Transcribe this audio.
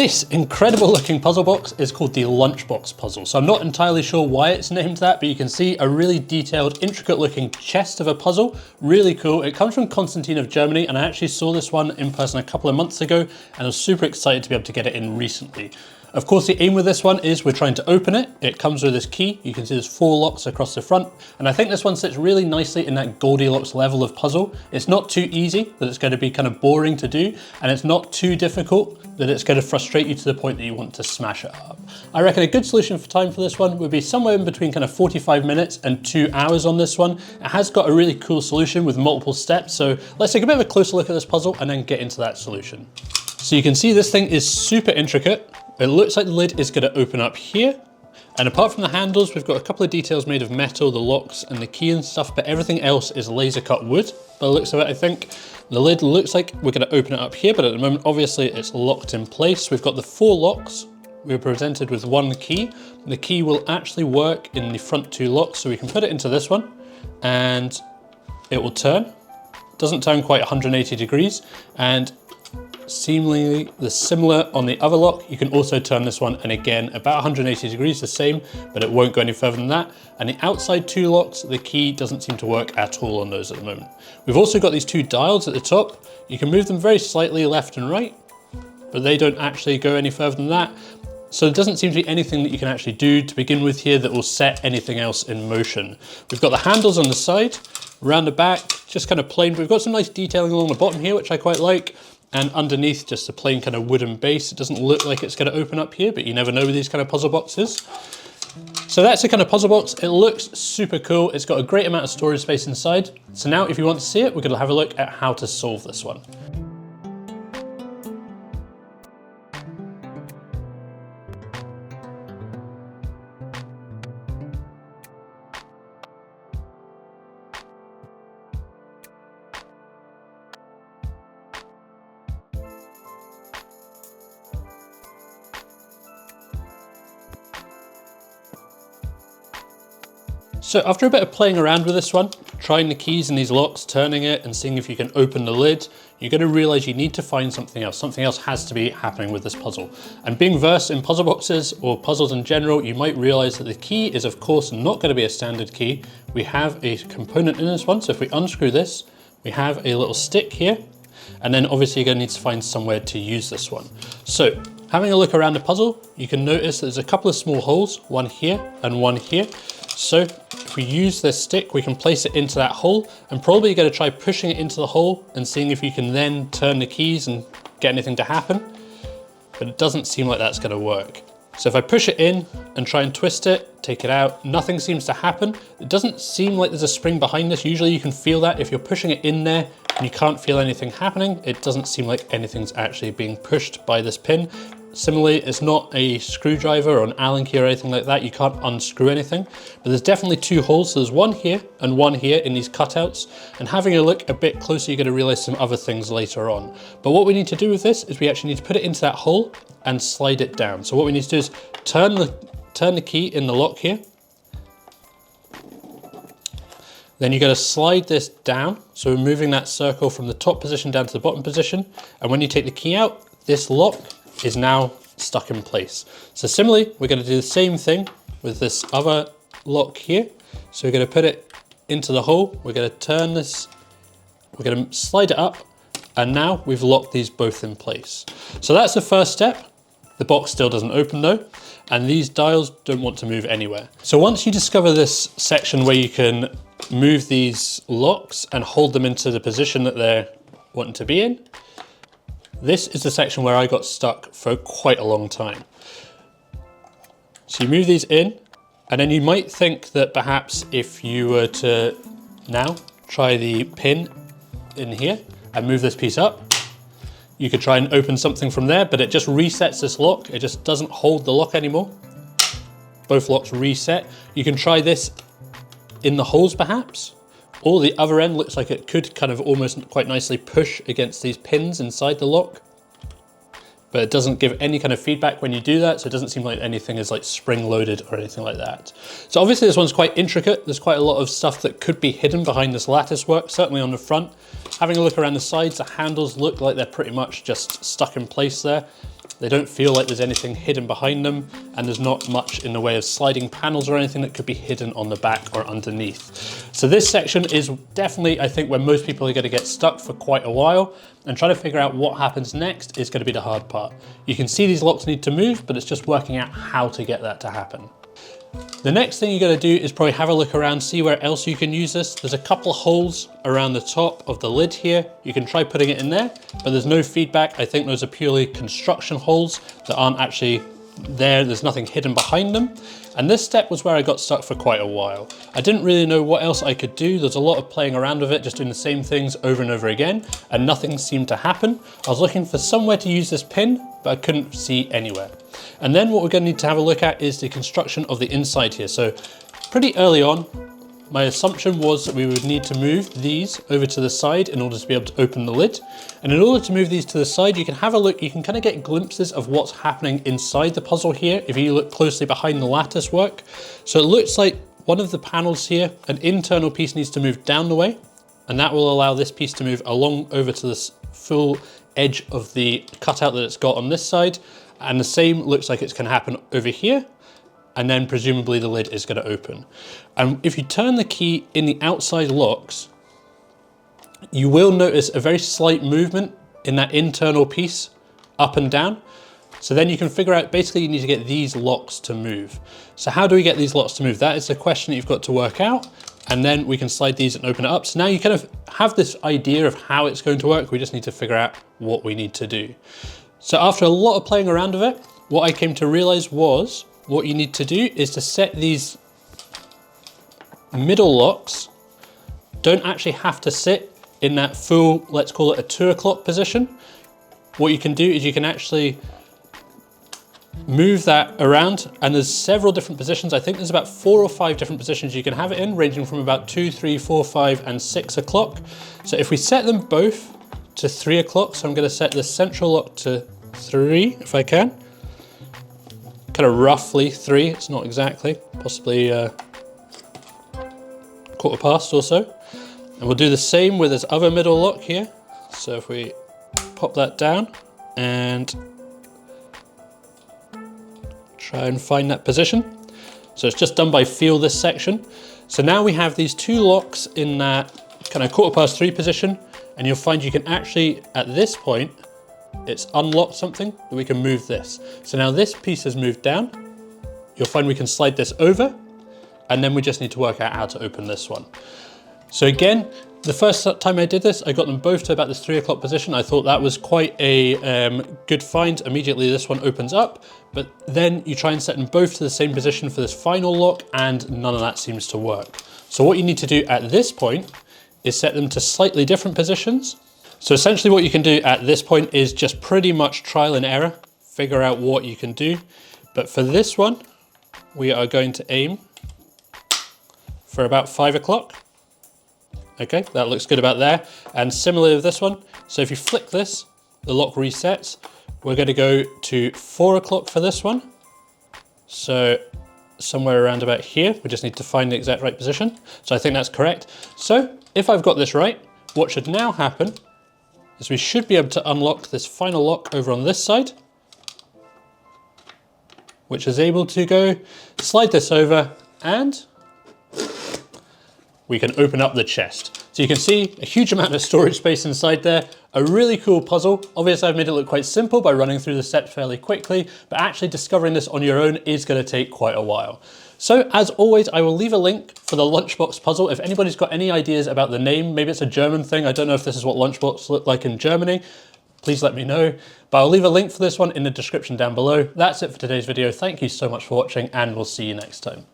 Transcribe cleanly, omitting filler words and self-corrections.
This incredible looking puzzle box is called the Lunchbox puzzle. So I'm not entirely sure why it's named that, but you can see a really detailed, intricate looking chest of a puzzle. Really cool. It comes from Constantine of Germany, and I actually saw this one in person a couple of months ago, and I was super excited to be able to get it in recently. Of course, the aim with this one is we're trying to open it. It comes with this key. You can see there's 4 locks across the front. And I think this one sits really nicely in that Goldilocks level of puzzle. It's not too easy that it's going to be kind of boring to do. And it's not too difficult that it's going to frustrate you to the point that you want to smash it up. I reckon a good solution for time for this one would be somewhere in between kind of 45 minutes and 2 hours on this one. It has got a really cool solution with multiple steps. So let's take a bit of a closer look at this puzzle and then get into that solution. So you can see this thing is super intricate. It looks like the lid is going to open up here. And apart from the handles, we've got a couple of details made of metal, the locks and the key and stuff, but everything else is laser cut wood. By the looks of it, I think. The lid looks like we're going to open it up here, but at the moment, obviously it's locked in place. We've got the 4 locks. We're presented with 1 key. The key will actually work in the front 2 locks, so we can put it into this one and it will turn. It doesn't turn quite 180 degrees, and seemingly similar on the other lock. You can also turn this one, and again about 180 degrees, the same, but it won't go any further than that. And the outside 2 locks, the key doesn't seem to work at all on those at the moment. We've also got these 2 dials at the top. You can move them very slightly left and right, but they don't actually go any further than that. So there doesn't seem to be anything that you can actually do to begin with here that will set anything else in motion. We've got the handles on the side, around the back, just kind of plain. We've got some nice detailing along the bottom here, which I quite like. And underneath, just a plain kind of wooden base. It doesn't look like it's going to open up here, but you never know with these kind of puzzle boxes. So that's the kind of puzzle box. It looks super cool. It's got a great amount of storage space inside. So now if you want to see it, we're going to have a look at how to solve this one. So after a bit of playing around with this one, trying the keys in these locks, turning it and seeing if you can open the lid, you're going to realize you need to find something else. Something else has to be happening with this puzzle. And being versed in puzzle boxes or puzzles in general, you might realize that the key is of course not going to be a standard key. We have a component in this one. So if we unscrew this, we have a little stick here. And then obviously you're going to need to find somewhere to use this one. So having a look around the puzzle, you can notice there's a couple of small holes, one here and one here. So if we use this stick, we can place it into that hole, and probably you're going to try pushing it into the hole and seeing if you can then turn the keys and get anything to happen. But it doesn't seem like that's going to work. So if I push it in and try and twist it, take it out, nothing seems to happen. It doesn't seem like there's a spring behind this. Usually you can feel that if you're pushing it in there and you can't feel anything happening. It doesn't seem like anything's actually being pushed by this pin. Similarly, it's not a screwdriver or an Allen key or anything like that. You can't unscrew anything, but there's definitely 2 holes. So there's one here and one here in these cutouts. And having a look a bit closer, you're going to realize some other things later on. But what we need to do with this is we actually need to put it into that hole and slide it down. So what we need to do is turn the key in the lock here. Then you're going to slide this down. So we're moving that circle from the top position down to the bottom position. And when you take the key out, this lock is now stuck in place. So similarly, we're going to do the same thing with this other lock here. So we're going to put it into the hole. We're going to turn this, we're going to slide it up, and now we've locked these both in place. So that's the first step. The box still doesn't open though, and these dials don't want to move anywhere. So once you discover this section where you can move these locks and hold them into the position that they're wanting to be in, this is the section where I got stuck for quite a long time. So you move these in, and then you might think that perhaps if you were to now try the pin in here and move this piece up, you could try and open something from there, but it just resets this lock. It just doesn't hold the lock anymore. Both locks reset. You can try this in the holes perhaps, or the other end looks like it could kind of almost quite nicely push against these pins inside the lock. But it doesn't give any kind of feedback when you do that, so it doesn't seem like anything is like spring loaded or anything like that. So obviously this one's quite intricate. There's quite a lot of stuff that could be hidden behind this lattice work, certainly on the front. Having a look around the sides, the handles look like they're pretty much just stuck in place there. They don't feel like there's anything hidden behind them, and there's not much in the way of sliding panels or anything that could be hidden on the back or underneath. So this section is definitely, I think, where most people are going to get stuck for quite a while, and trying to figure out what happens next is going to be the hard part. You can see these locks need to move, but it's just working out how to get that to happen. The next thing you're going to do is probably have a look around, see where else you can use this. There's a couple holes around the top of the lid here. You can try putting it in there, but there's no feedback. I think those are purely construction holes that aren't actually there. There's nothing hidden behind them. And this step was where I got stuck for quite a while. I didn't really know what else I could do. There's a lot of playing around with it, just doing the same things over and over again, and nothing seemed to happen. I was looking for somewhere to use this pin, but I couldn't see anywhere. And then what we're going to need to have a look at is the construction of the inside here. So pretty early on, my assumption was that we would need to move these over to the side in order to be able to open the lid. And in order to move these to the side, you can have a look, you can kind of get glimpses of what's happening inside the puzzle here if you look closely behind the lattice work. So it looks like one of the panels here, an internal piece needs to move down the way, and that will allow this piece to move along over to this full edge of the cutout that it's got on this side. And the same looks like it's going to happen over here. And then presumably the lid is going to open. And if you turn the key in the outside locks, you will notice a very slight movement in that internal piece up and down. So then you can figure out, basically you need to get these locks to move. So how do we get these locks to move? That is the question that you've got to work out. And then we can slide these and open it up. So now you kind of have this idea of how it's going to work. We just need to figure out what we need to do. So after a lot of playing around with it, what I came to realize was what you need to do is to set these middle locks, don't actually have to sit in that full, let's call it a 2 o'clock position. What you can do is you can actually move that around, and there's several different positions. I think there's about 4 or 5 different positions you can have it in, ranging from about 2, 3, 4, 5, and 6 o'clock. So if we set them both to 3 o'clock, so I'm going to set the central lock to 3 if I can. Kind of roughly 3, it's not exactly, possibly quarter past or so. And we'll do the same with this other middle lock here. So if we pop that down and try and find that position. So it's just done by feel, this section. So now we have these 2 locks in that kind of quarter past 3 position, and you'll find you can actually, at this point, it's unlocked something that we can move this. So now this piece has moved down. You'll find we can slide this over, and then we just need to work out how to open this one. So again, the first time I did this, I got them both to about this 3 o'clock position. I thought that was quite a good find. Immediately this one opens up, but then you try and set them both to the same position for this final lock, and none of that seems to work. So what you need to do at this point is set them to slightly different positions. So essentially what you can do at this point is just pretty much trial and error, figure out what you can do. But for this one, we are going to aim for about 5 o'clock. Okay, that looks good about there. And similarly with this one, so if you flick this, the lock resets. We're going to go to 4 o'clock for this one. So somewhere around about here, we just need to find the exact right position. So I think that's correct. So if I've got this right, what should now happen is we should be able to unlock this final lock over on this side, which is able to go slide this over, and we can open up the chest. So you can see a huge amount of storage space inside there. A really cool puzzle. Obviously I've made it look quite simple by running through the steps fairly quickly, but actually discovering this on your own is going to take quite a while. So as always, I will leave a link for the lunchbox puzzle. If anybody's got any ideas about the name, maybe it's a German thing. I don't know if this is what lunchbox look like in Germany. Please let me know. But I'll leave a link for this one in the description down below. That's it for today's video. Thank you so much for watching, and we'll see you next time.